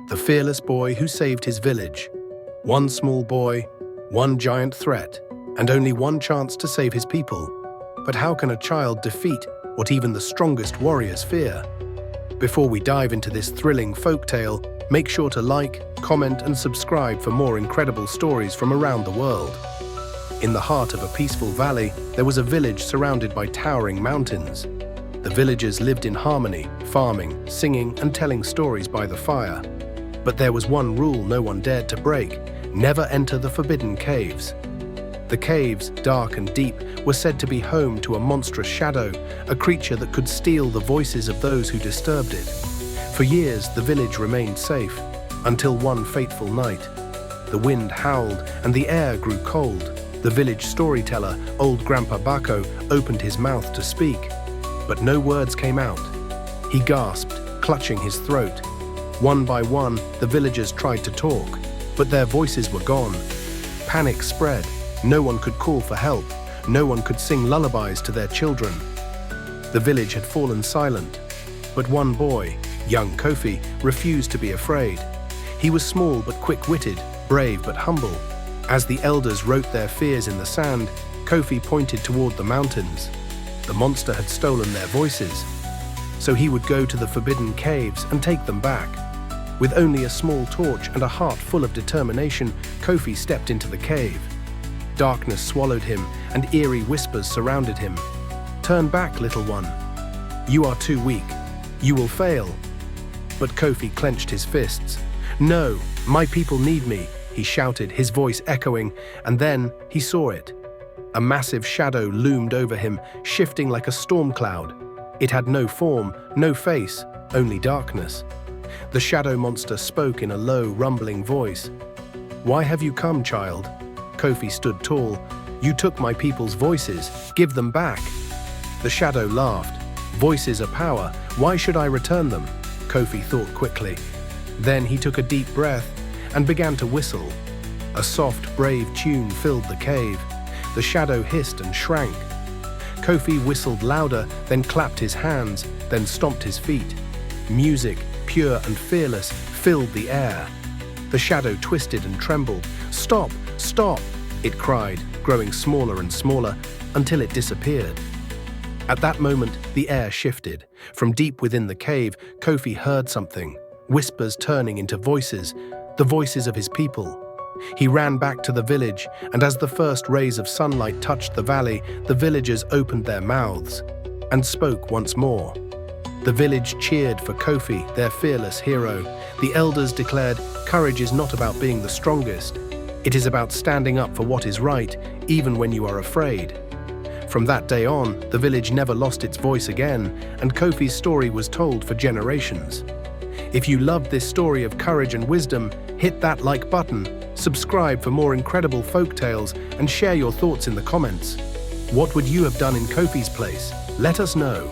the fearless boy who saved his village. One small boy, one giant threat, and only one chance to save his people. But how can a child defeat what even the strongest warriors fear? Before we dive into this thrilling folktale, make sure to like, comment, and subscribe for more incredible stories from around the world. In the heart of a peaceful valley, there was a village surrounded by towering mountains. The villagers lived in harmony, farming, singing, and telling stories by the fire. But there was one rule no one dared to break: never enter the forbidden caves. The caves, dark and deep, were said to be home to a monstrous shadow, a creature that could steal the voices of those who disturbed it. For years, the village remained safe, until one fateful night. The wind howled and the air grew cold. The village storyteller, old Grandpa Bako, opened his mouth to speak, but no words came out. He gasped, clutching his throat. One by one, the villagers tried to talk, but their voices were gone. Panic spread. No one could call for help. No one could sing lullabies to their children. The village had fallen silent. But one boy, young Kofi, refused to be afraid. He was small but quick-witted, brave but humble. As the elders wrote their fears in the sand, Kofi pointed toward the mountains. The monster had stolen their voices. So he would go to the forbidden caves and take them back. With only a small torch and a heart full of determination, Kofi stepped into the cave. Darkness swallowed him, and eerie whispers surrounded him. "Turn back, little one. You are too weak. You will fail." But Kofi clenched his fists. "No, my people need me," he shouted, his voice echoing, and then he saw it. A massive shadow loomed over him, shifting like a storm cloud. It had no form, no face, only darkness. The shadow monster spoke in a low, rumbling voice. "Why have you come, child?" Kofi stood tall. "You took my people's voices. Give them back." The shadow laughed. "Voices are power. Why should I return them?" Kofi thought quickly. Then he took a deep breath and began to whistle. A soft, brave tune filled the cave. The shadow hissed and shrank. Kofi whistled louder, then clapped his hands, then stomped his feet. Music, pure and fearless, filled the air. The shadow twisted and trembled. "Stop! Stop!" it cried, growing smaller and smaller, until it disappeared. At that moment, the air shifted. From deep within the cave, Kofi heard something, whispers turning into voices, the voices of his people. He ran back to the village, and as the first rays of sunlight touched the valley, the villagers opened their mouths and spoke once more. The village cheered for Kofi, their fearless hero. The elders declared, "Courage is not about being the strongest. It is about standing up for what is right, even when you are afraid." From that day on, the village never lost its voice again, and Kofi's story was told for generations. If you loved this story of courage and wisdom, hit that like button, subscribe for more incredible folktales, and share your thoughts in the comments. What would you have done in Kofi's place? Let us know.